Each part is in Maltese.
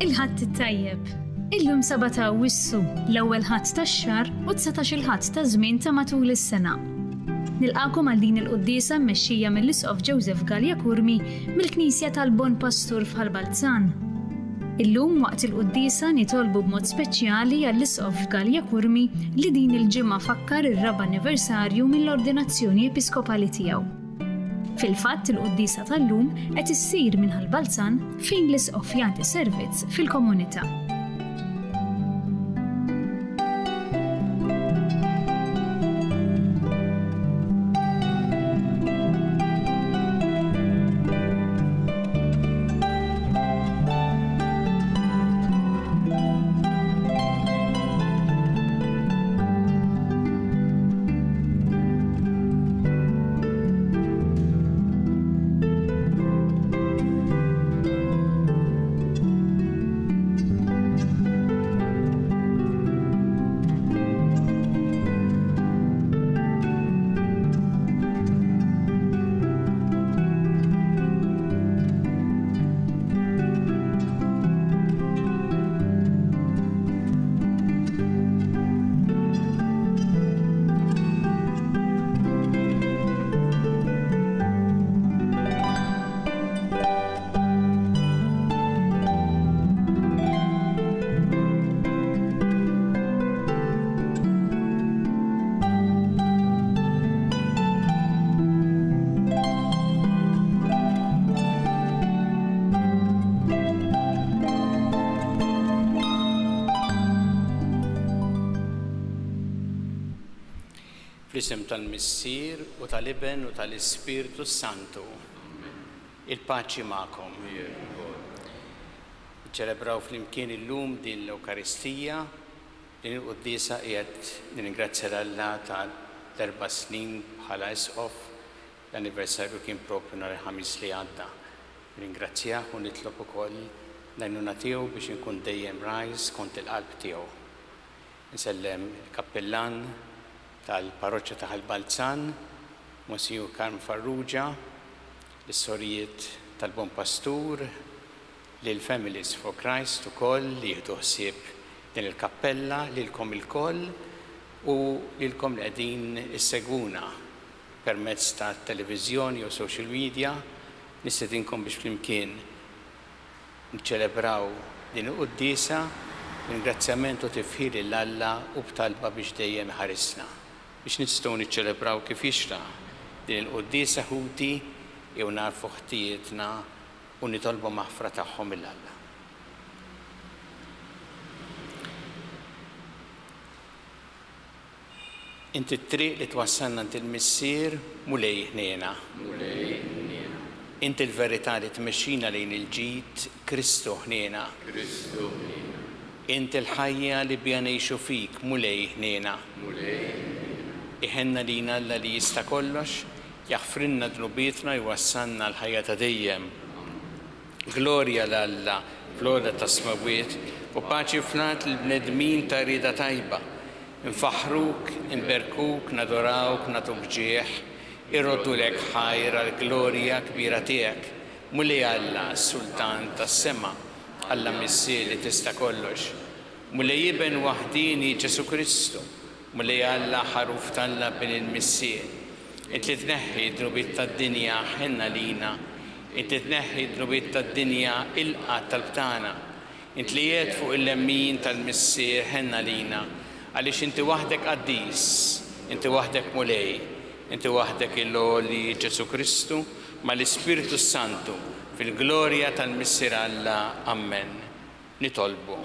Il-ħadd it-tajjeb. Illum 7 ta' Awwissu, l-ewwel ħadd tax-xahar u 19 il-ħadd ta' żmien ta' matul is-sena. Nilqakom għal din il-quddiesa mmexxija mill-Isqof Joseph Gallia Kurmi mill-Knisja tal-Bon Pastur f'Ħalbalzan. Illum waqt il-quddiesa nitolbu b'mod speċjali għall-Isqof Gallia Kurmi li din il-ġimgħa fakkar ir-raba' anniversarju mill-ordinazzjoni episkopali tiegħu. Fil-fatt il-quddiesa tal-lum qed issir minn Ħalbalzan fejn l-Isqof jagħti servizz fil-komunità. Fl-isem tal-Missier u tal-Iben u tal-Ispiritu Santu. Il-paċi magħkom. Ċelebraw flimkien illum din l-Ewkaristija, din il-quddiesa qiegħed ningrazzja l-Alla ta' 4 snin bħala Isqof, l-anniversarju kien propju nhar il-ħamis li għadda. Ringrazzjah u nitlob ukoll l-għajnuna tiegħu biex inkun dejjem rais kont il-qalb tiegħu. Nsellem il-kappellan tal-parroċċja ta' Ħalbalzan, Monsignor Carm Farrugia, l-sorijiet tal-Bon Pastur, lil Families for Christ ukoll li jieħdu ħsieb din il-kappella lilkom ilkoll u lilkom li qegħdin issegwuna permezz ta' televiżjoni u social media, nistedinkom biex flimkien nċelebraw din il-quddiesa ringrazzjament u tifħir lill-Alla u b'talba biex dejjem ħarisna. Biex nistgħu niċċelebraw kif jixraq din il-quddiesa ħuti jew narfu ħtietna u nitolbu maħfra tagħhom mill-Alla. Inti t-triq li twassalna int il-missier mulej ħniena. Inti l-verità li tmexxina lejn il-ġid Kristu ħniena. Inti l-ħajja li bija ngħixu fik mulej ħniena. Iħenna lina Alla li jista' kollox, jaħfrinna dnubietna jwassalna l-ħajja ta' dejjem. Glorja l-Alla, flora ta' smawiet, u paċi flat l-bnedmin ta' rida tajba. Nfaħruk, nberkuk, nadorawk, natuk ġieħ, irroddu lek ħajra l-glorja kbira tiegħek. Mulej Alla, sultan tas-sema, Alla missier li tista' kollox. Mulej Iben waħdini Ġesu Kristu, mulej Alla ħaruf talla bin il-missier. Inti tneħħi d-drubiet tad-dinja ħenna lina, inti tneħħi d-drubiet tad-dinja ilqa tal-btana, inti li jiet fuq il-lemmin tal-missier ħenna lina, għaliex inti waħdek qaddis, inti waħdek mulej, inti waħdek il-Loli Ġesu Kristu ma l-Ispiritu Santu fil-glorja tal-missier Alla. Amen. Nitolbu.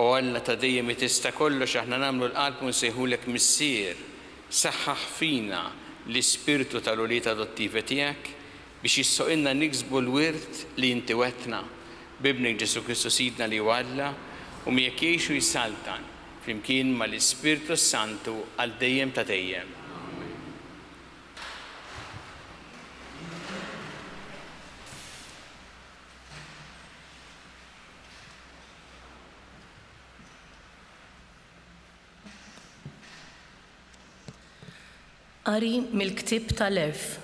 O Alla ta' dejjem tista' kollox aħna nagħmlu l-qalb u nsejħulek missier, saħħaħ fina l-ispirtu tal-uliet adottivi tiegħek biex jissoqilna niksbu l-wirt li inti wettna b'ibnek Ġesu Kristu Sidna li Alla u miegħek jgħixu jsaltan flimkien mal-Ispiritu Santu għal dejjem ta' dejjem. Qari mill-ktieb tal-Erf.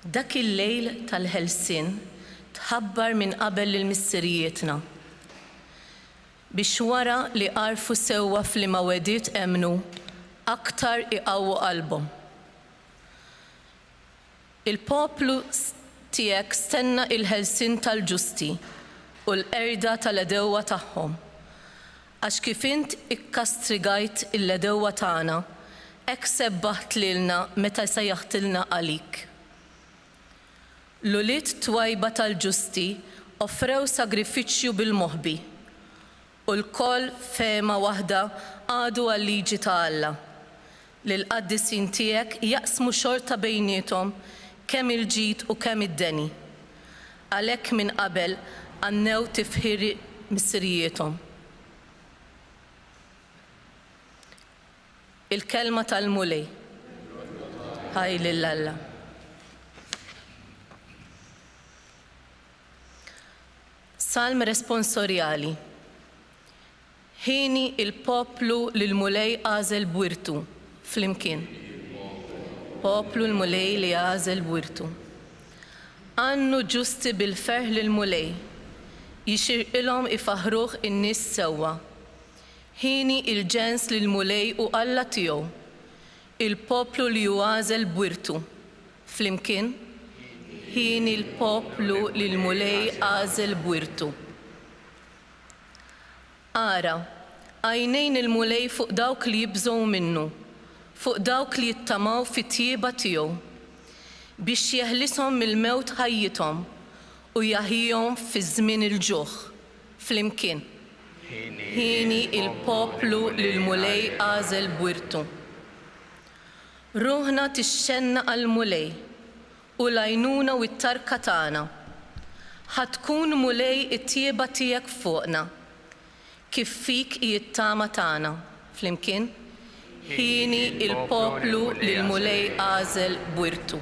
Dak il-lejl tal-ħelsien tħabbar minn qabel lill-missirijietna biex wara li qarfu sewwa f'liema wediet emnu aktar iqawwu qalbhom. Il-poplu tiegħek stenna il-ħelsien tal-ġusti u l-qerda tal-edewwa tagħhom għax kif int ikkastrigajt il-edewwa tagħna hekk sebbaħt lilna meta sejjaħtilna għalik. L-ulied twajba tal-ġusti offrew sagrifiċċju bil-moħħbi u l-koll fehma waħda għadu għal-liġi ta' Alla li l-qaddisin tiegħek jaqsmu xorta bejniethom kemm il-ġid u kemm id-deni. Għalhekk minn qabel għannew tifħiri missirijiethom. Il-kelma tal-mulej. Ħaj lill-Alla. Salm responsorjali. Ħini il-poplu lil-mulej għażel bwirtu flimkien. Poplu l-mulej li għażel bwirtu. Għannu ġusti bil-ferħ lil-mulej. Jixirqilhom ifaħruh in-nies sewwa. Ħini il-ġens lil-mulej u Alla tiegħu. Il-poplu li għażel bwirtu flimkien. Ħini il-poplu lil-mulej għażel bwirtu. Ara, għajnejn il-mulej fuq dawk li jibżgħu minnu, fuq dawk li jittamaw fit-tjieba tiegħu, biex jeħlishom mill-mewt ħajjithom u jaħihom fi żmien il-ġuħ flimkien. Ħini il-poplu lil-mulej għażel bwirtu. Ruħna tixxenna għall-mulej u l-għajnuna u t-tarka tagħna. Ħatkun mulej it-tjieba tiegħek fuqna. Kif fik jittama tagħna flimkien. Ħini il-poplu lil-mulej għażel bwirtu.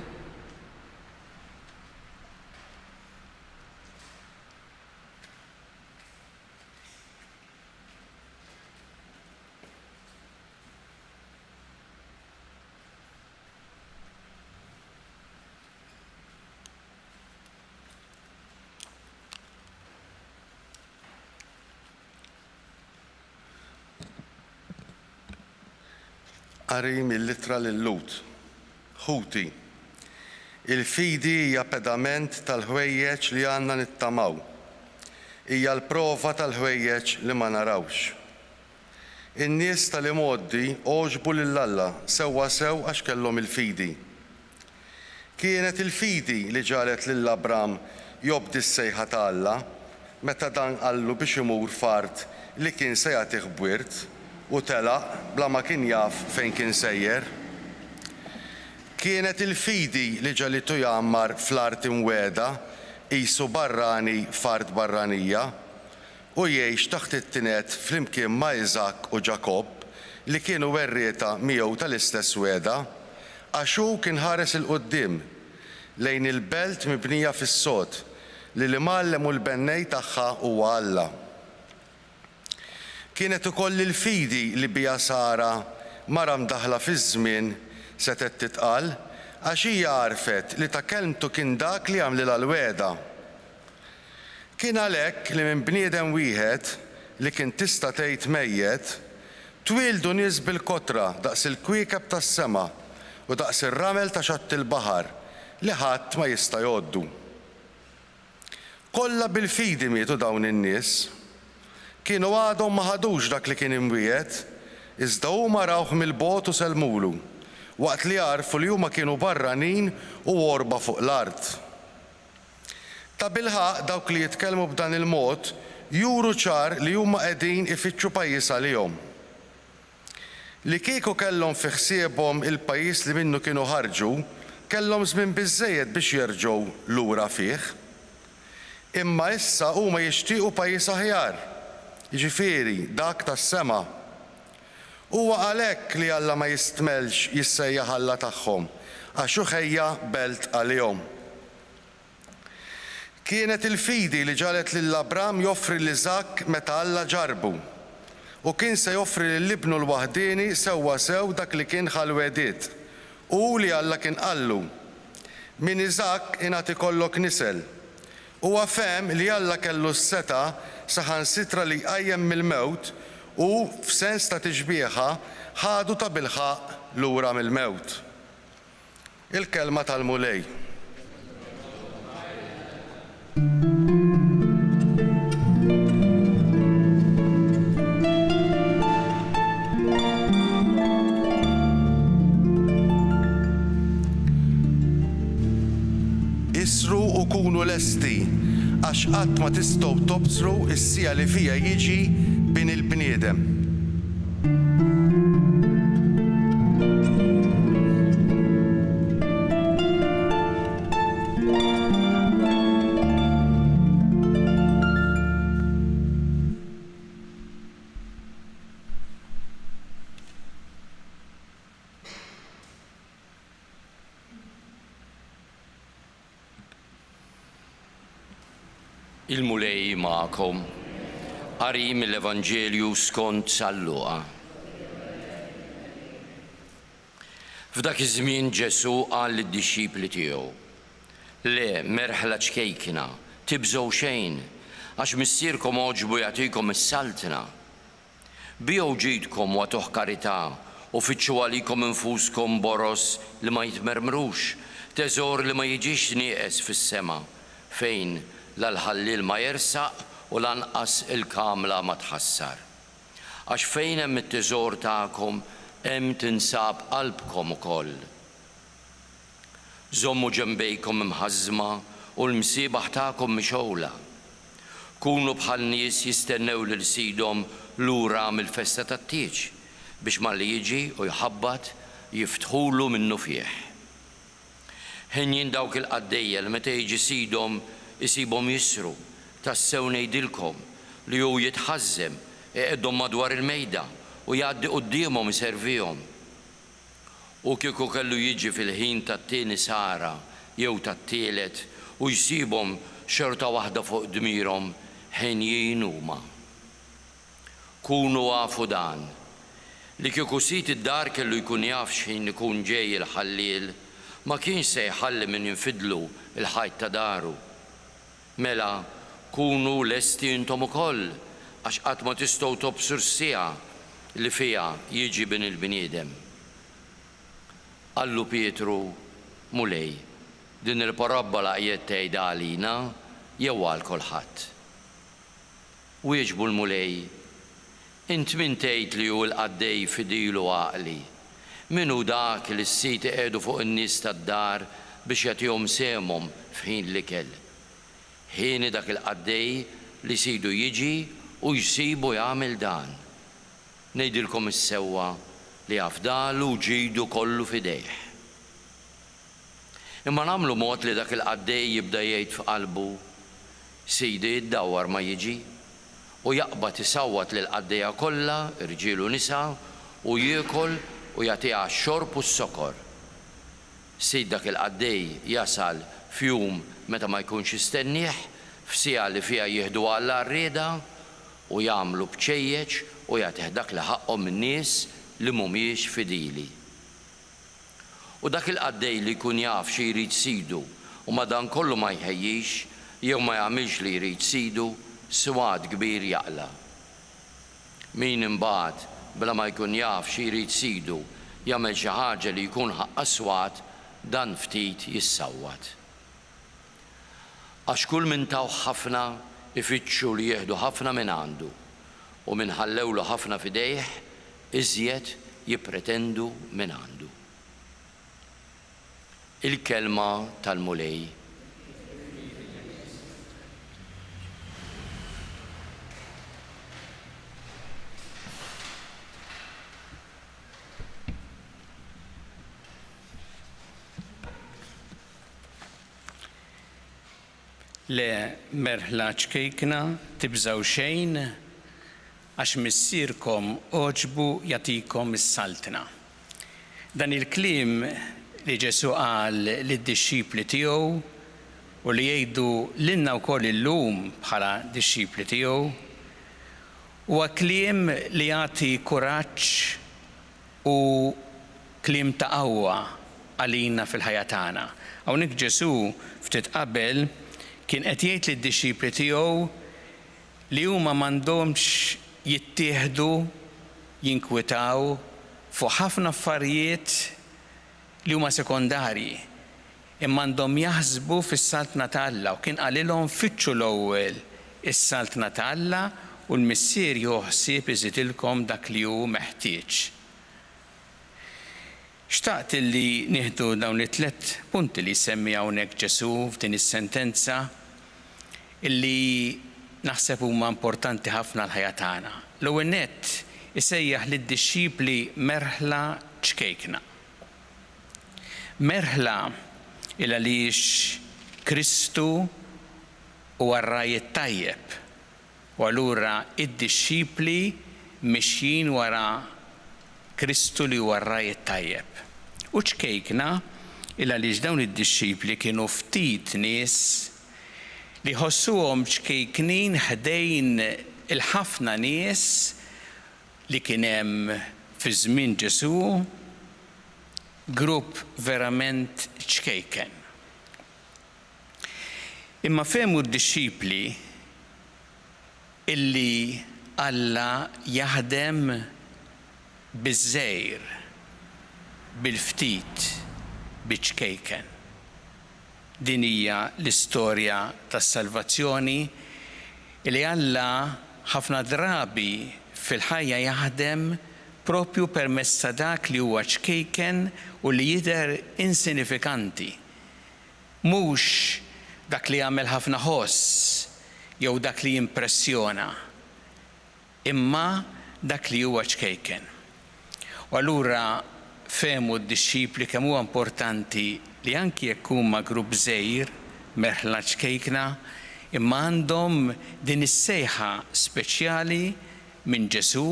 Qari mill-Ittra lill-Lut. Ħuti. Il-fidi hija pedament tal-ħwejjeġ li għandna nittamaw. Hija l-prova tal-ħwejjeġ li ma narawx. In-nies tal-imoddi għoġbu lill-Alla sewwa sew għax kellhom il-fidi. Kienet il-fidi li ġalet lil Abram jobdi s-sejħa ta' Alla meta dan qallu biex imur fard li kien se jagħtih bwirt u telaq bla ma kien jaf fejn kien sejjer. Kienet il-fidi li ġalitu jammar fl-art imweda qisu barrani fard barranija u jgħix taħt it-tinet flimkien ma' Iżak u Ġakob li kienu werrieta miegħu tal-istess weda għax hu kien ħares il-qudiem lejn il-belt mibnija fis-sod li l-imgħallem u l-bennej tagħha huwa Alla. Kienet ukoll il-fidi li bija Sara mara mdaħla fiż-żmien setet titqal għax hija għarfet li ta' kelmtu kien dak li għamlilha l-weda. Kien għalhekk li minn bniedem wieħed li kien tista' tgħid mejjed twildu nies bil-kotra daqs il-kwiekeb tas-sema u daqs ir-ramel ta' xatt il-baħar li ħadd ma jista' jgħoddu. Kollha bil-fidi mietu dawn in-nies. Kienu għadhom ma ħadux dak li kien imwiegħed, iżda huma rawh mill-bogħod u selmulu, waqt li jarfu li huma kienu barranin u għorba fuq l-art. Ta' bilħaq dawk li jitkellmu b'dan il-mod juru ċar li huma qegħdin ifittxu pajjiż għalihom. Li kieku kellhom fi ħsiebhom il-pajjiż li minnu kienu ħarġu, kellhom żmien biżżejjed biex jerġgħu lura fih. Imma issa huma jixtiequ pajjiż aħjar. Jiġifieri dak tas-sema. Huwa għalhekk li Alla ma jistmelx jissejjaħ Alla tagħhom għax hu ħejja belt għalihom. Kienet il-fidi li ġalet lil Abram joffri l-Iżak meta Alla ġarbu u kien se joffri lill-ibnu l-waħdieni sewwa sew dak li kien ħal-wediet U li Alla kien qallu, min Iżak ingħati kollok nisel. Huwa fehem li Alla kellu s-seta saħansitra li jqajjem mill-mewt u f'sens ta' tixbieħa ħadu ta' bilħaq lura mill-mewt. Il-kelma tal-mulej. Isru u kunu lesti, għax qatt ma tistgħu tobsru s-sija li fija jiġi bin il-bniedem. Il-mulej ma'kom, qari mill-Evanġelju skont San Luqa. F'dak iż-żmien Ġesu qal lid-dixxipli tiegħu: Le, merħla ċkejkna, tibżgħu xejn, għax missierkom oġbu jagħtikom is-saltna. Biegħu ġidkom wagħtuh karità u fitxu għalikom infuskom boros li ma jitmermrux, teżor li ma jiġix nieqes fis-sema, fejn l-ħallil ma jersaq u lanqas il-kamla ma tħassar. Għax fejn hemm it-teżor tagħkom hemm tinsab qalbkom ukoll. Żommu ġenbejkom imħażma u l-msiebaħ tagħkom mixewla. Kunu bħal nies jistennew lil sidhom lura mill-festa tat-tieġ biex malli jiġi u jħabbat jiftħulu minnu fih. Ħinjin dawk il-qaddejja li meta jiġi sidhom isibhom jisru, tassew ngħidilkom li hu jitħażżem iqgħedhom madwar il-mejda u jgħaddi qudiemhom iservihom. U kieku kellu jiġi fil-ħin tat-tieni sara jew tat-tielet u jsibhom xorta waħda fuq dmirhom ħenjin huma. Kunu għafu dan li kieku sit id-dar kellu jkun jaf x'ħin ikun ġej il-ħalliel ma kienx se jħalli min jinfidlu il-ħajt ta' daru. Mela, kunu lesti intom ukoll, għax qatt ma tistgħu tobsu s-sija li fiha jiġi bin il-bniedem. Qallu Pietru: Mulej, din il-parabbola qiegħed tgħidha għalina jew għal kulħadd. Wieġbu l-mulej: Int min tgħid li hu l-qaddej fidilu għaqli? Min hu dak li s-sit qiegħdu fuq in-nies tad-dar biex jagħtihom sehmhom f'ħin l-ikel? Ħieni dak il-qaddej li sidu jiġi u jsibu jagħmel dan. Ngħidilkom is-sewwa li għafdalu ġidu kollu fidejh. Imma nagħmlu mod li dak il-qaddej jibda jgħid f'qalbu: Sidi jiddawwar ma jiġi, u jaqbad isawwat lil qaddejja kollha, irġiel u nisa, u jiekol u jagħtiha x-xorb u s-sokor. Sid dak il-qaddej jasal f'jum meta ma jkunx istennieh, f'sija li fiha jieħdu Alla rrieda u jagħmlu bċejjeġ u jagħtih dak li ħaqhom min-nies li mhumiex fidili. U dak il-qaddej li jkun jaf xi jrid sidu u madankollu ma jħejjix jew ma jagħmilx li jrid sidu, swad kbir jaqla. Min imbagħad bla ma jkun jaf xi jrid sidu jagħmel xi ħaġa li jkun ħaqqa swad, dan ftit jissawwat. Għax kull min taw ħafna ifittxu li jieħdu ħafna minn għandu u min ħallewlu ħafna fidejh iżjed jippretendu minn għandu. Il-kelma tal-mulej. Le, merħla ċkejkna, tibżgħu xejn, għax missierkom oġbu jagħtikom is-saltna. Dan il-kliem li Ġesu qal lid-dixxipli tiegħu u li jgħidu lilna wkoll illum bħala dixxipli tiegħu huwa kliem li jagħti kuraġġ u kliem ta' qawwa għalina fil-ħajja tagħna. Hawnhekk Ġesu ftit qabel kien qed jgħid lid-dixxipli tiegħu li huma m'għandhomx jittieħdu jinkwitaw fuq ħafna affarijiet li huma sekondarji, imma għandhom jaħsbu fis-saltna ta' Alla u kien qalilhom fitxu l-ewwel is-saltna ta' Alla u l-missier joħsieb iżidilkom dak li hu meħtieġ. Xtaqt li nieħdu dawn it-tliet punti li jsemmi hawnhekk Ġesu f'din is-sentenza illi naħseb huma importanti ħafna l-ħajja tagħna. L-ewwel nett isejjaħ lid-dixxipli merħla ċkejkna. Merħla il għaliex Kristu huwa r-rajiet tajjeb u allura id-dixxipli mixjin wara Kristu li huwa r-rajiet tajjeb. U ċkejkna il għaliex dawn id-dixxipli kienu ftit nies li ħossuhom ċkejknin ħdejn il-ħafna nies li kien hemm fi żmien Ġesu grupp verament ċkejken. Imma fehmu d-dixxipli illi Alla jaħdem biż-żgħir, bil-ftit, biċkejken. Din hija l-istorja tas-salvazzjoni li Alla ħafna drabi fil-ħajja jaħdem propju permezz ta' dak li huwa ċkejken u li jidher insinifikanti. Mhux dak li jagħmel ħafna ħoss jew dak li jimpressjona, imma dak li huwa ċkejken. U allura fehmu d-dixxipli kemm huwa importanti li anki jekk huma grupp żgħir merħla ċkejkna, imma għandhom din is-sejħa speċjali minn Ġesu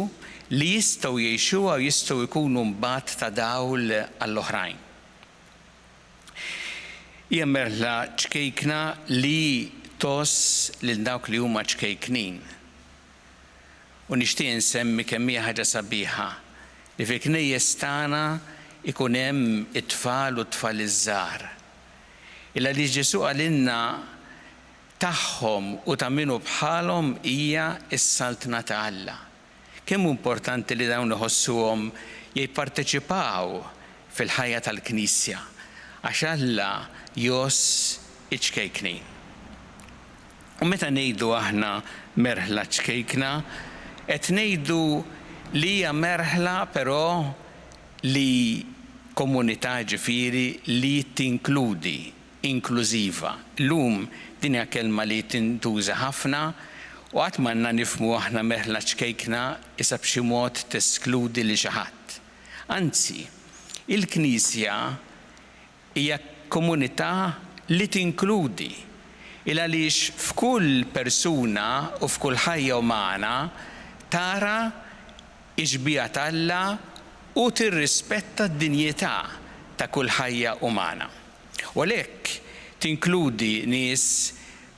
li jistgħu jgħixuha u jistgħu jkunu mbagħad ta' dawl għall-oħrajn. Hija merħla ċkejkna li toss lil dawk li huma ċkejknin. U nixtieq insemmi kemm hija ħaġa sabiħa li fil-knejjes tagħna ikun hemm it-tfal u t-tfal iż-żgħar. Illa li Ġesu għalilna tagħhom u ta' minnu bħalhom hija s-saltna ta' Alla. Kemm importanti li dawn iħossuhom jipparteċipaw fil-ħajja tal-Knisja għax Alla joss iċkejknin. U meta ngħidu aħna merħla ċkejkna, qed ngħidu li hija merħla però li komunità ġifieri li tinkludi, inklużiva. Llum din hija kelma li tintuża ħafna u qatt m'għandna nifhmu aħna merħla ċkejkna issa b'xi mod teskludi lil xi ħadd. Anzi, il-Knisja hija komunità li tinkludi il għaliex f'kull persuna u f'kull ħajja umana tara iġbija Alla u tirrispetta d-dinjità ta' kull ħajja umana. U għalhekk tinkludi nies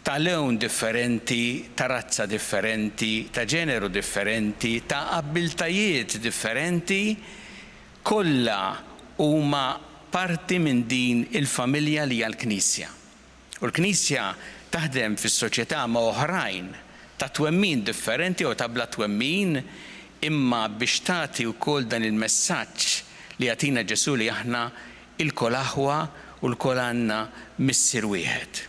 ta' lewn differenti, ta' razza differenti, ta' ġeneru differenti, ta' abbiltajiet differenti, kollha huma parti minn din il-familja li hija l-Knisja. U l-Knisja taħdem fis-soċjetà ma' oħrajn ta' twemmin differenti u ta' bla twemmin, imma biex tagħti wkoll dan il-messaġġ li jagħtina Ġesu li aħna il-kol aħwa u l-kol għandna missier wieħed.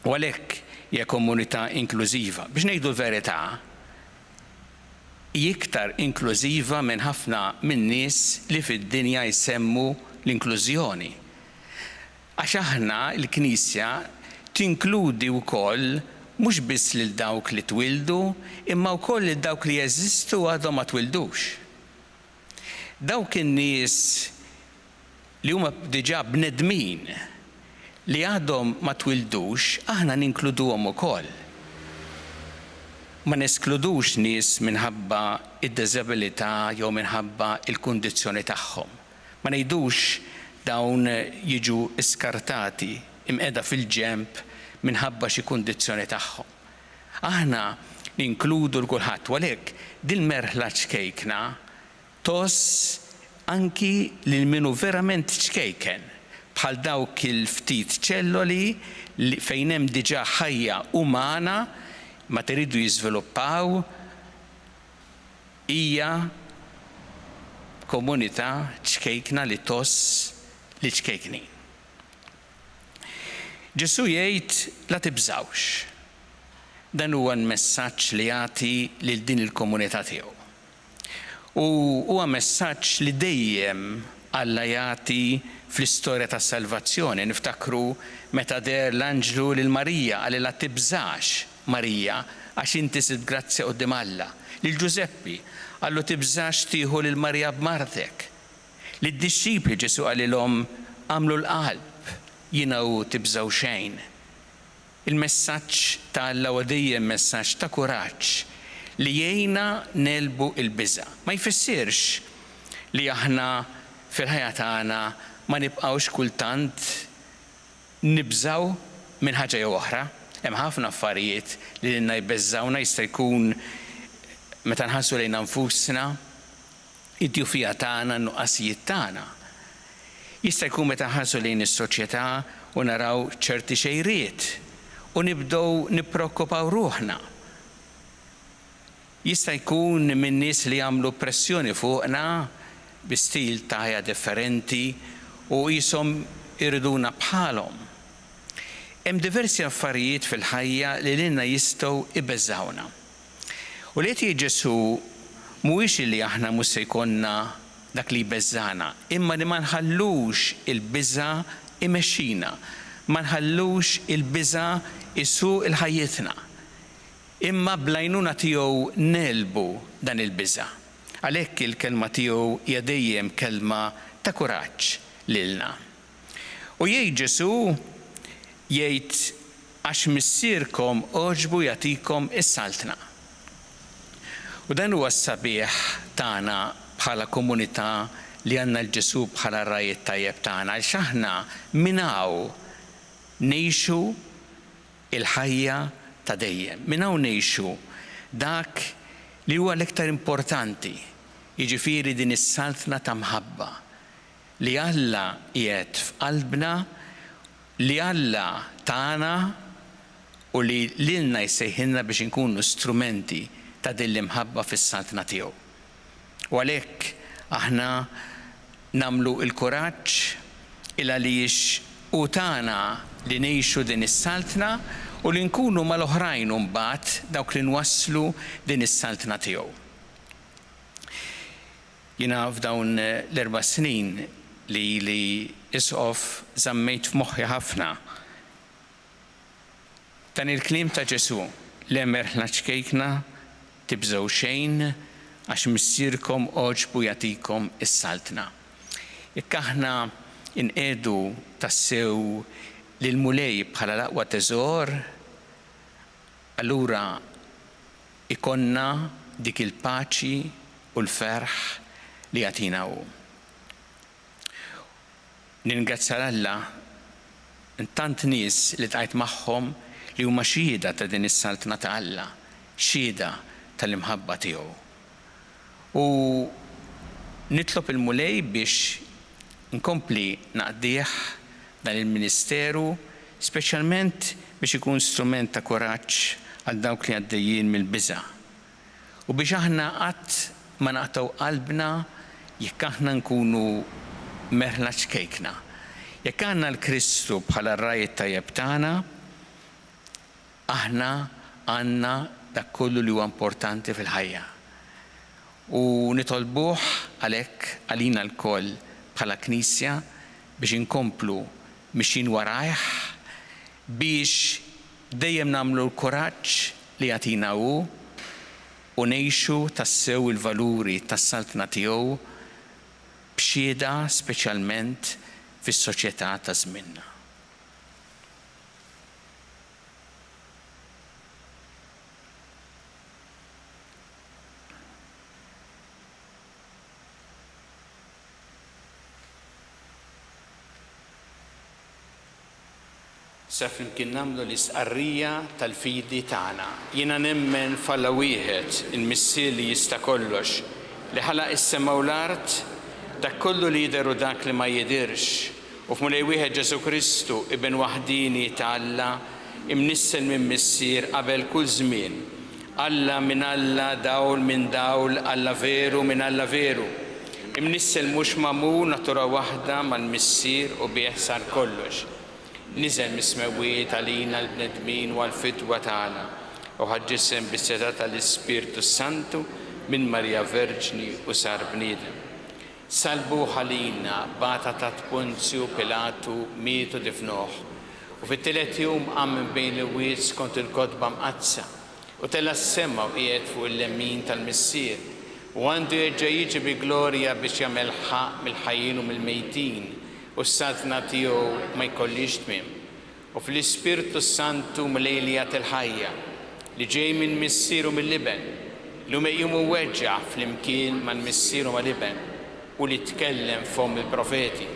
U għalhekk hija komunità inklużiva. Biex ngħidu l-verità, iktar inklużiva minn ħafna minn nies li fid-dinja jsemmu l-inklużjoni. Għax aħna l-Knisja tinkludi wkoll mhux biss lil dawk li twildu, imma wkoll lil dawk li jeżistu għadhom ma twildux. Dawk in-nies li huma diġà bnedmin li għadhom ma twildux, aħna ninkluduhom ukoll. Ma neskludux nies minħabba id-diżabilità jew minħabba il-kundizzjoni tagħhom. Ma ngħidux dawn jiġu iskartati imqiegħda fil-ġenb minħabba xi kundizzjoni tagħhom. Aħna ninkludu l-kulħadd, u għalhekk din merħla ċkejkna toss anki lil minu verament ċkejken bħal dawk il-ftit ċelloli fejn hemm diġà ħajja umana ma teridu jiżviluppaw hija komunità ċkejkna li toss li ċkejkni. Ġesu jgħid la tibżawx. Dan huwa l-messaġġ li jagħti lil din il-komunità tiegħu. U huwa messaġġ li dejjem Alla jagħti fl-istorja tas-salvazzjoni. Niftakru meta der l-anġlu lil Marija għalilha tibżax Marija għax inti sid grazzja quddiem Alla. Lil Ġuseppi għallu tibżax tieħu lil Marija b'martek. Lid-dixxipli Ġesu qalilhom għamlu l-qalb jiena hu tibżaw xejn. Il-messaġġ ta' Alla huwa dejjem messaġġ ta' kuraġġ li jgħinna nelbu l-biża'. Ma jfissirx li aħna fil-ħajja tagħna ma nibqgħux kultant nibżaw minn ħaġa jew oħra. Hemm ħafna affarijiet li lilna jbeżżawna jista' jkun meta nħassu lejn nfusna id-djufija tagħna, n-nuqqasijiet tagħna. Jista' jkun meta nħassu lejn is-soċjetà u naraw ċerti xejriet u nibdew nippreokkupaw ruħna. Jista' jkun minn nies li jagħmlu pressjoni fuqna bi stil ta' ħajja differenti u qishom iriduna bħalhom. Hemm diversi affarijiet fil-ħajja li lilna jistgħu ibeżżawna. U li qed Ġesu mhuwiex li aħna mhux se jkollna dak li jbeżżana, imma li ma nħallux il-biża' imexxina, ma nħallux il-biża' isuq il-ħajjitna. Imma bl-għajnuna tiegħu nelbu dan il-biża'. Għalhekk il-kelma tiegħu hija dejjem kelma ta' kuraġġ lilna. U jgħid Ġesu jgħid għax missierkom oġbu jagħtikom is-saltna. U dan huwa s-sabiħ tagħna bħala komunità li għandna l-Ġesu bħala r-rajiet tajjeb tagħna għaliex aħna minn hawn ngħixu il-ħajja ta' dejjem. Minn hawn ngħixu dak li huwa l-iktar importanti, jiġifieri din is-saltna ta' mħabba li Alla qiegħed f'qalbna, li Alla tagħna u li lilna jsejħilna biex inkunu strumenti ta' din l-imħabba fis-saltna tiegħu. U għalhekk aħna nagħmlu l-kuraġġ il għaliex u tagħna li ngħixu din is-saltna u li nkunu mal-oħrajn mbagħad dawk li nwasslu din is-saltna tiegħu. Jiena f'dawn l-4 snin li isqof żammejt f'moħħi ħafna dan il-kliem ta' Ġesu li merħla ċkejkna tibżgħu xejn għax missierkom oġbu jagħtikom is-saltna. Jekk aħna inqiegħdu tassew lil mulej bħala l-aqwa teżor, allura ikonna dik il-paċi u l-ferħ li jagħtina hu. Ningrazzja Alla intant nies li tqajt magħhom li huma xhieda ta' din is-saltna ta' Alla, xhieda tal-imħabba tiegħu. U nitlob il-mulej biex nkompli naqdih dan il-Ministeru, speċjalment biex ikun strument ta' kuraġġ għal dawk li għaddejjin mill-biża'. U biex aħna qatt ma naqtaw qalbna jekk aħna nkunu merħla ċkejkna. Jekk għandna l-Kristu bħala r-rajiet tajjeb tagħna, aħna għandna dak kollu li huwa importanti fil-ħajja. U nitolbuh għalhekk għalina l-koll bħala Knisja biex inkomplu mixin warajh biex dejjem nagħmlu l-kuraġġ li jagħtina hu u ngħixu tassew il-valuri tas-saltna tiegħu b'xhieda speċjalment fis-soċjetà ta' żmienna. Sa flimkien nagħmlu l-istqarrija tal-fidi tagħna. Jiena nemmen f'Alla wieħed il-Missier li jista' kollox li ħalaq is-sema u l-art dak kollu li jidher u dak li ma jidirx, u f'mulej wieħed Ġesu Kristu ibn waħdini ta' Alla imnissel minn missier qabel kull żmien. Alla minn Alla, dawl minn dawl, Alla veru minn Alla veru. Imnissel mhux magħmul natura waħda mal-missier u bih sar kollox. Niżel mis-smewwiet għalina l-bnedmin u għall-fidwa tagħna u ħaġġisem bis-seta tal-Ispirtu Santu minn Marja Verġni u sar bniedem. Salbu ħalina bata ta' Ponzju Pilatu mietu difnuh u fit-tielet jum qam minn bejn il-wies kont il-kotba mqazza u tella s-semma u qiegħed fuq il-lemmin tal-missier u għandu jerġa' jiġi bi glorja biex jagħmel ħaq mill-ħajjin u mill-mejtin u s-sadna tiegħu ma jkollix tmiem. U fl-Ispirtu Santu mlejlija il-ħajja li ġej minn missieru mill-liben li jqumu weġġa' flimkien mal-missieru mal-liben u li tkellem fom il-profeti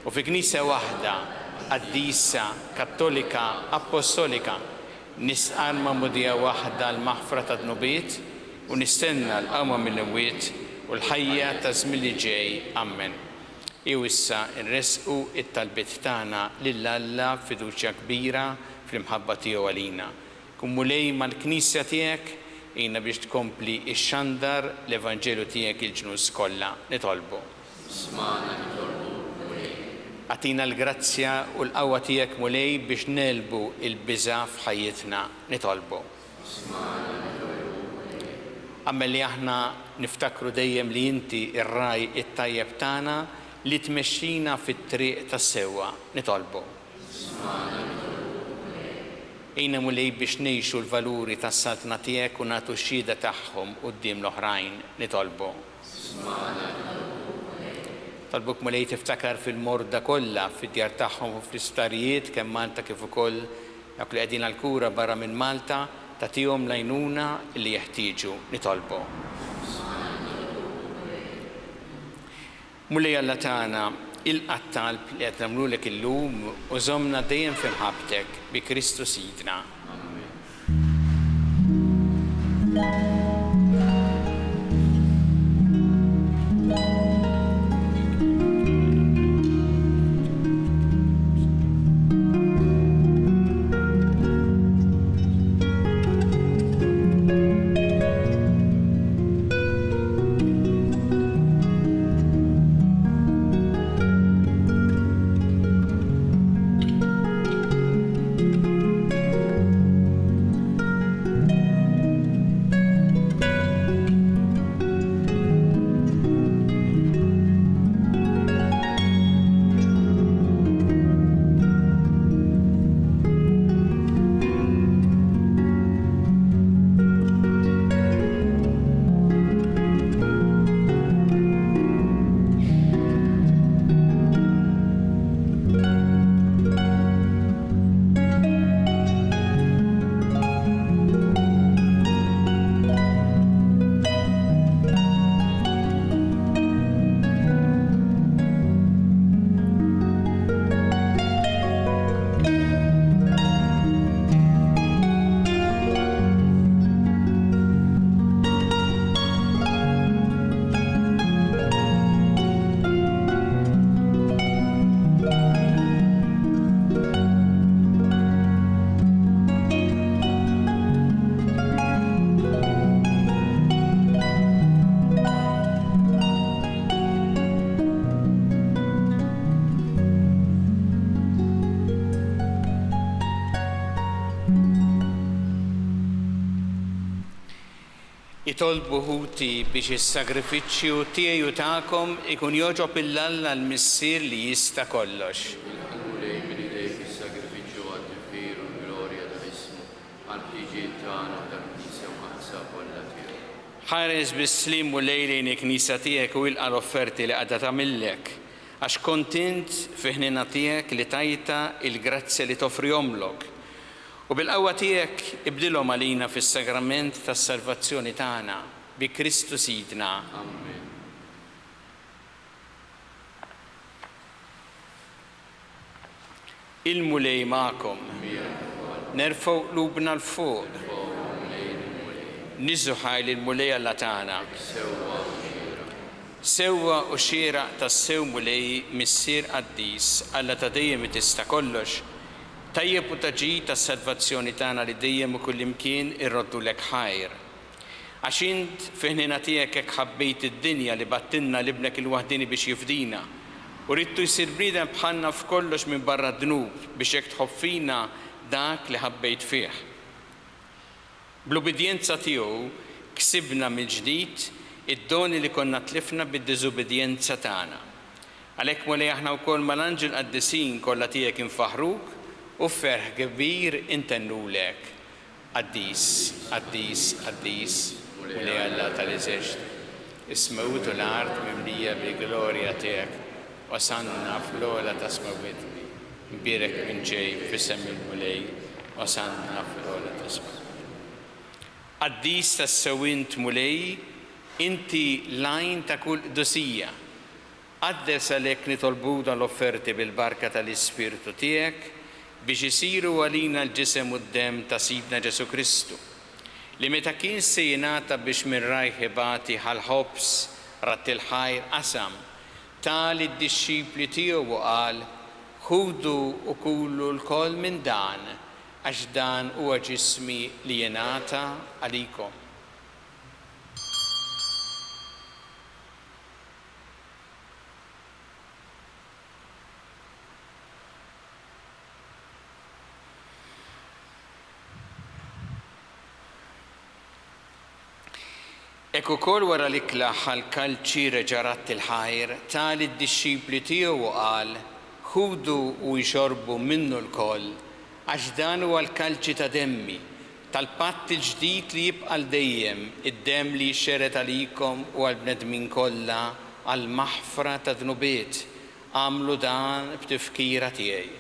u fi Knisja waħda qaddisa Kattolika Apostolika nisqar ma'mudija waħda l-maħfra ta' dnubiet u nistenna l-qawma mill-imwiet u l-ħajja ta' żmien li ġej. Amen. Issa nresqu it-talbiet tagħna lil Alla fiduċja kbira fl-imħabba tiegħu għalina. Kun mulej mal-Knisja tiegħek jina biex tkompli ix-xandar l-Evanġelu tiegħek il-ġnus kollha nitolbu. Smana nitolbu mulej. Għatina l-grazzja u l-qawwa tiegħek mulej biex nelbu il-biża' f'ħajjitna nitolbu. Smana nitolbu mulej. Għammel li aħna niftakru dejjem li inti ir-raj it-tajjeb tagħna li tmexxina fit-triq tas-sewwa nitolbu. Smana Ejna mulej biex ngħixu l-valuri tas-saltna tiegħek u nagħtu x-xhieda tagħhom quddiem l-oħrajn nitolbu. Talbuk mulej tiftakar fil-morda kollha fid-djar tagħhom u fl-isptarijiet kemm Malta kif ukoll dak li qegħdin għall-kura barra minn Malta tagħtihom l-għajnuna li jeħtieġu nitolbu. Mulej Alla tagħna il-qattalb li qed nagħmlulek illum u żommna dejjem f'imħabbtek bi Kristu Sidna. Itolbu ħuti biex is-sagrifiċċju tiegħi u tagħkom ikun jogħġob il-Alla l-missier li jista' kollox. Mulej minn idejk is-sagrifiċċju għad-tifir u l-glorja tal-ismu għall-ħtiġijiet tagħna tal-Knisja maqsa kollha tiegħu. Ħares bis-slim u lejlejn il-Knisja tiegħek u ilqa' l-offerti li qiegħda tagħmillek għax kontent fi ħnina tiegħek li tajta il-grazzja li tofrihomlok. U bil-qawwa tiegħek ibdilhom għalina fis-sagrament tas-salvazzjoni tagħna bi Kristu Sidna. Amen. Il-mulej magħkom. Nerfgħu qlubna l-fuq. Niżu ħajl il-mulej Alla tagħna. Sewwa u xieraq tas-sew mulej missier qaddis Alla ta' dejjem tista' kollox. Tajjeb u taġid tas-salvazzjoni tagħna li dejjem u kullimkien irroddulek ħajr. Għax int fiħnina tiegħek hekk ħabbejt id-dinja li battilna libnek il-waħdini biex jifdina. U ridtu jsir bniedem bħalna f'kollox minn barra d-dnub biex hekk tħobb fina dak li ħabbejt fih. Bl-ubidjenza tiegħu ksibna mill-ġdid id-doni li konna tlifna bid-diżubidjenza tagħna. Għalhekk mulej aħna wkoll mal-anġel qaddisin kollha tiegħek infaħruk u ferħ kbir intennulek. Qaddis, qaddis, qaddis, mulej Alla tal-eżeġt. Is-smawiet u l-art mimlija bil-glorja tiegħek. Wasanna fl-ola ta' smawit. Mbirek minn ġej f'isem il-mulej. Wasanna fl-ola ta' smawit. Qaddis tas-sewint mulej, inti lajn ta' kull qdusija. Qaddes għalhekk nitolbu l-offerti bil-barka tal-Ispirtu tiegħek biex isiru għalina l-ġisem u d-dem ta' Sidna Ġesu Kristu, li meta kien se jingħata biex minn rajh ibati ħal-ħobs rat il-ħajr qasam tal id-disċipli tiegħu u qal ħudu u kullu l-koll minn dan għax dan huwa ġismi li jingħata għalikom. Ekku kol wara li klaħħal kalċi reġarat il-ħajr tal id-disċipli tiegħu u qal ħudu u jxorbu minnu l-koll għax dan huwa l-kalċi ta' demmi tal-patt il-ġdid li jibqa' dejjem id-demm li jxeret għalikom u għall-bnedmin kollha għall-maħfra ta' dnubiet. Għamlu dan b'tifkira tiegħi.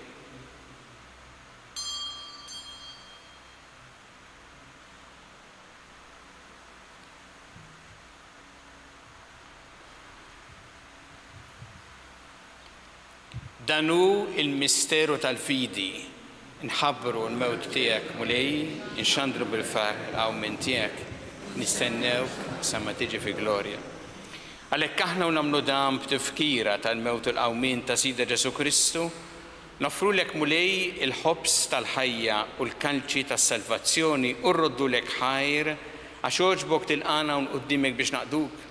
Danu il-misteru tal-fidi, nħabbru l-mewt tiegħek mulej, nxandru bil-farħ għaw minn tiegħek, nistennewk sa ma tiġi fi glorja. Għalhekk aħna u nagħmlu dan b'tifkira tal-mewt il-qawmin ta' Sidna Ġesu Kristu, nofrulek mulej il-ħobs tal-ħajja u l-kalċi tas-salvazzjoni u rroddulek ħajr għax oġbok tilqana u nquddimek biex naqduk.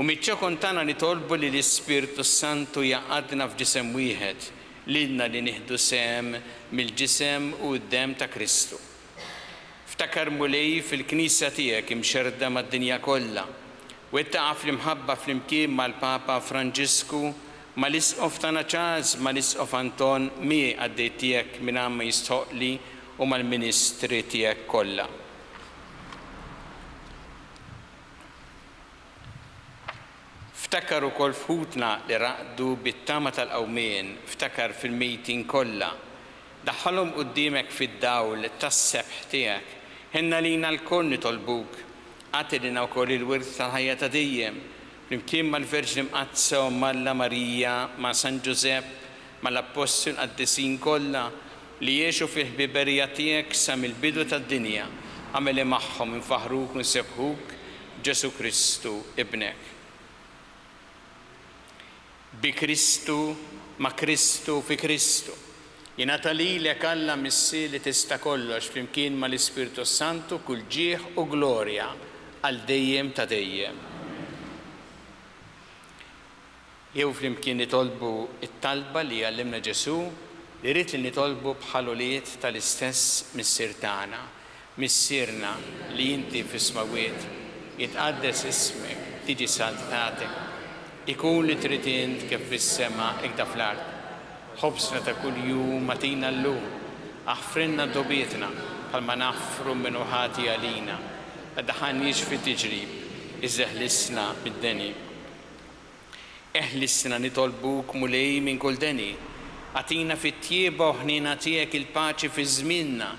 U mitċokon tagħna nitolbu li l-Ispirtu Santu jaqadna f'ġisem wieħed lilna li nieħdu sem mill-ġisem u d-dem ta' Kristu. Ftakar mulej fil-Knisja tiegħek imxerda mad-dinja kollha u ittaqa' fl-imħabba flimkien mal-Papa Franġisku, mal-Isqof tagħna Charles, mal-Isqof Anton mi għaddejt tiegħek minn ma jistħoqli u mal-Ministri tiegħek kollha. Ftakar ukoll fħutna li raqdu bit-tama tal-qawmien, ftakar fil-mejtin kollha. Daħħalhom quddiemek fid-dawl tas-sebħ tiegħek. Ħenna lina l-koll nitolbuk. Għatilna wkoll il-wirth tal-ħajja ta' dejjem. Flimkien mal-Verġni Mqazza u Malla Marija, ma' San Ġusepp, mal-Apostol qaddisin kollha li jgħixu fil-ħbiberija tiegħek sa mill-bidu tad-dinja. Għameli magħhom infaħruk u nsebħuk Ġesu Kristu ibnek. Bi Kristu, ma' Kristu, fi Kristu. Jingħata lilek Alla missi li tista' kollox flimkien mal-Ispirtu Santu kull ġieħ u glorja għal dejjem ta' dejjem. Jew flimkien nitolbu it-talba li għallimna Ġesu li rrid li nitolbu bħaluliet tal-istess missier tagħna, missierna li inti fis-smawiet jitqaddes ismek, tiġi saltatek. Ikun li trid int kif fis-sema ikda fl-art. Ħobsna ta' kull jum matina llum, aħfrinna dobietna bħalma naħfru minnu ħati għalina, għaddaħanniex fit-tiġrib, iżeħlisna mid-deni. Eħlisna nitolbuk mulej minn kull deni, għatina fit-tjieba u ħnina tiegħek il-paċi fi żmienna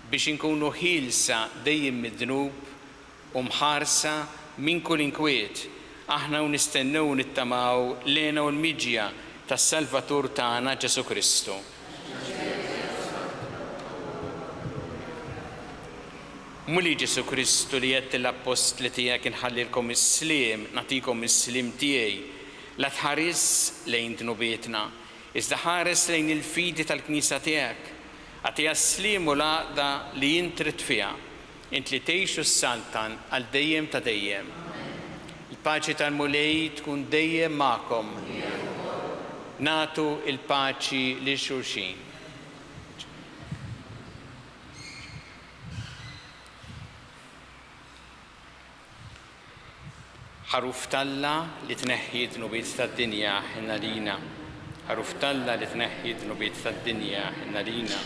biex inkunu ħilsa dejjem mid-dnub u mħarsa minn kull inkwiet. Aħna u nistennew nittamaw lena u l-miġja tas-Salvatur tagħna Ġesu Kristu. Muli Ġesu Kristu li jett l-apostli tiegħek inħallilkom is-slim, nagħtikom is-slim tiegħi, la tħares lejn dnubietna, iżda ħares lejn il-fidi tal-Knisja tiegħek. Għatija s-slim u l-għaqda li jintrid fiha, int li tgħixu s-saltan għal dejjem ta' dejjem. Il-paċi tal-Mulej tkun dejjem magħkom. Natu il-paċi li xulxin. ħaruf talla li tneħħi dnubiet tad-dinja ħinna lina. ħaruf talla li tneħħi dnubiet tad-dinja ħinna lina.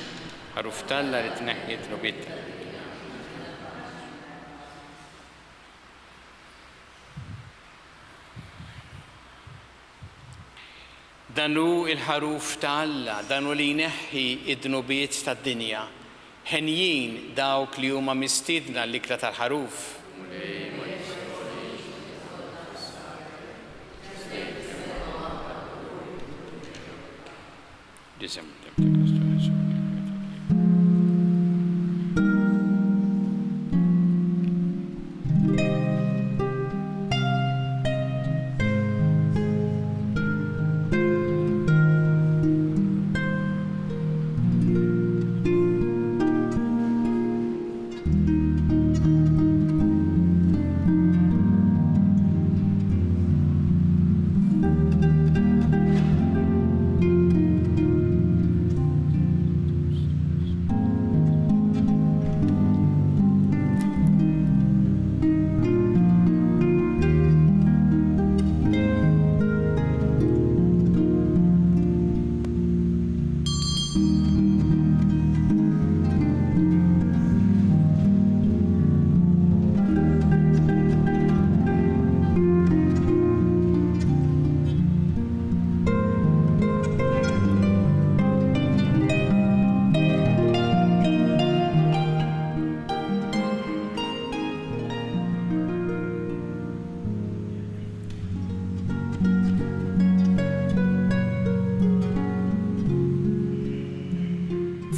ħaruf talla li tneħħi dnubiet. Danu il-ħaruf ta' Alla, danu li jneħħi id-dnubiet tad-dinja. Ħenjin dawk li huma mistiedna l-ikra tal-ħaruf.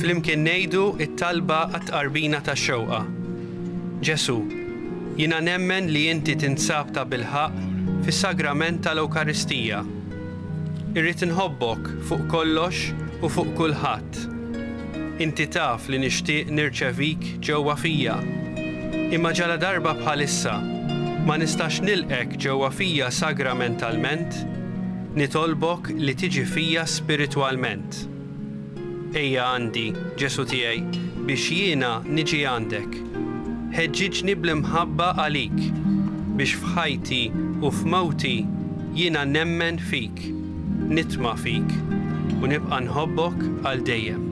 Flimkien ngħidu it-talba għat-tqarbina tax-xewqa. Ġesu, jiena nemmen li inti tinsab ta' bilħaq fis-sagrament tal-Ewkaristija. Irrid inħobbok fuq kollox u fuq kulħadd. Inti taf li nixtieq nirċevik ġewwa fija. Imma ġala darba bħalissa ma nistax nilqek ġewwa fija sagramentalment, nitolbok li tiġi fija spiritwalment. Ejja għandi, Ġesu tiegħi, biex jiena niġi għandek. Ħeġġiġni bl-imħabba għalik, biex f'ħajti u f'mewti jiena nemmen fik, nitma' fik u nibqa' nħobbok għal dejjem.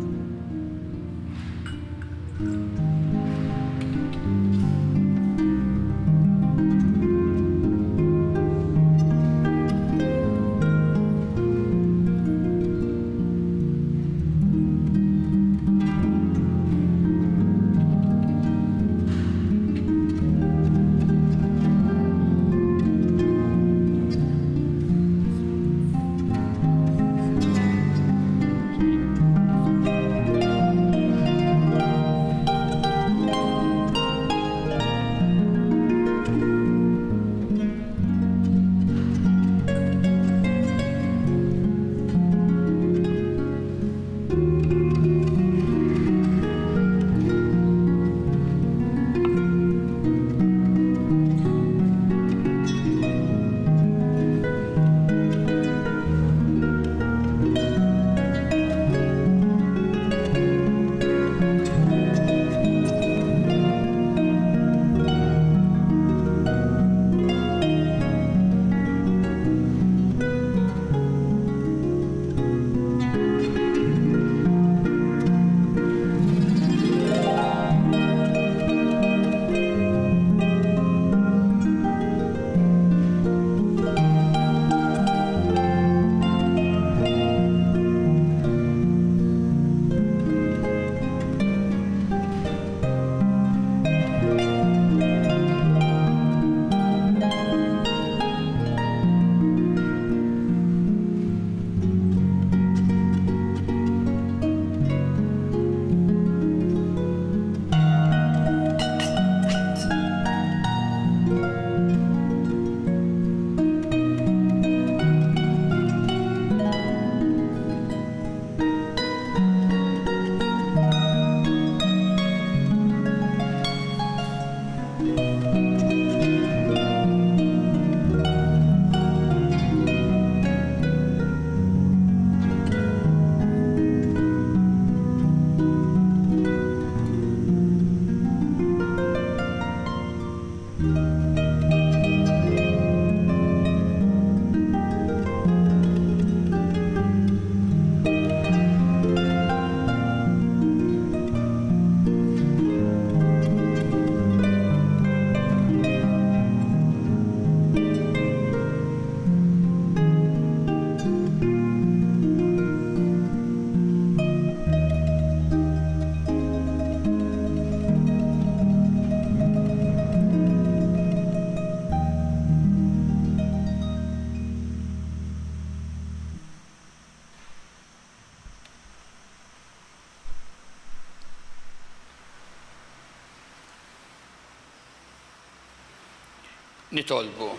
Nitolbu.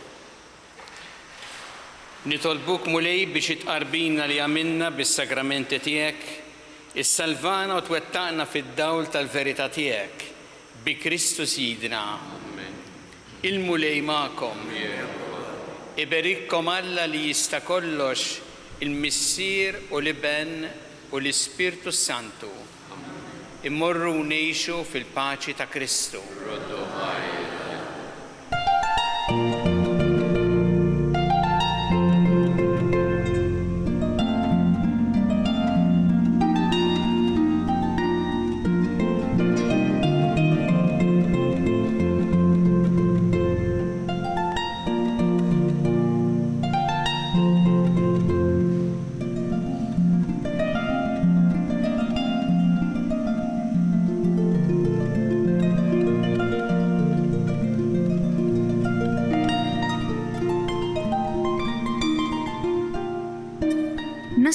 Nitolbuk mulej biex itqarbina li għamilna bis-sagramenti tiegħek, issalvana u twettaqna fid-dawl tal-verità tiegħek bi Kristu Sidna. Il-mulej magħkom. Iberikkom Alla li jista' kollox, il-Missier u l-Iben u l-Ispirtu Santu. Immorru ngħixu fil-paċi ta' Kristu.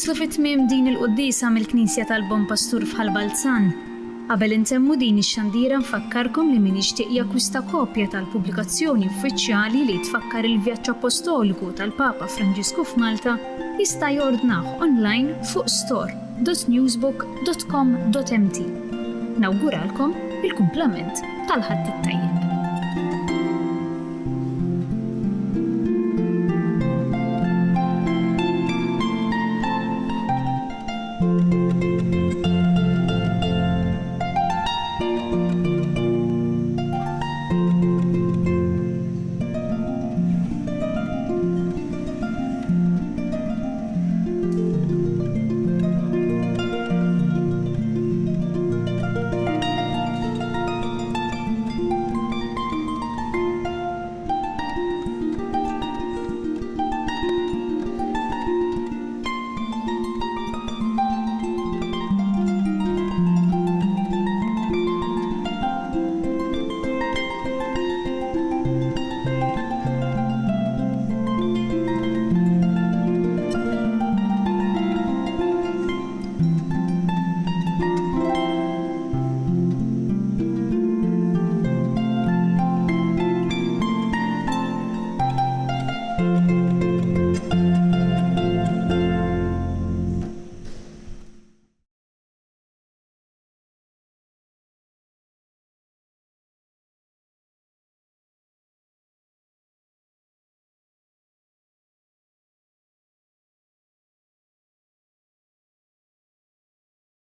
Naslu fit-tmiem din il-qudiesa mill-Knisja tal-Bon Pastur f'Ħalbalzan. Qabel intemmu din ix-xandira nfakkarkom li min jixtieq jakkwista kopja tal-pubblikazzjoni uffiċjali li tfakkar il-vjaġġ apostoliku tal-Papa Franġisku f'Malta jista' jordnah online fuq store.newsbook.com.mt. Nawguralkom il-kumplament tal-ħadd it-tajjeb.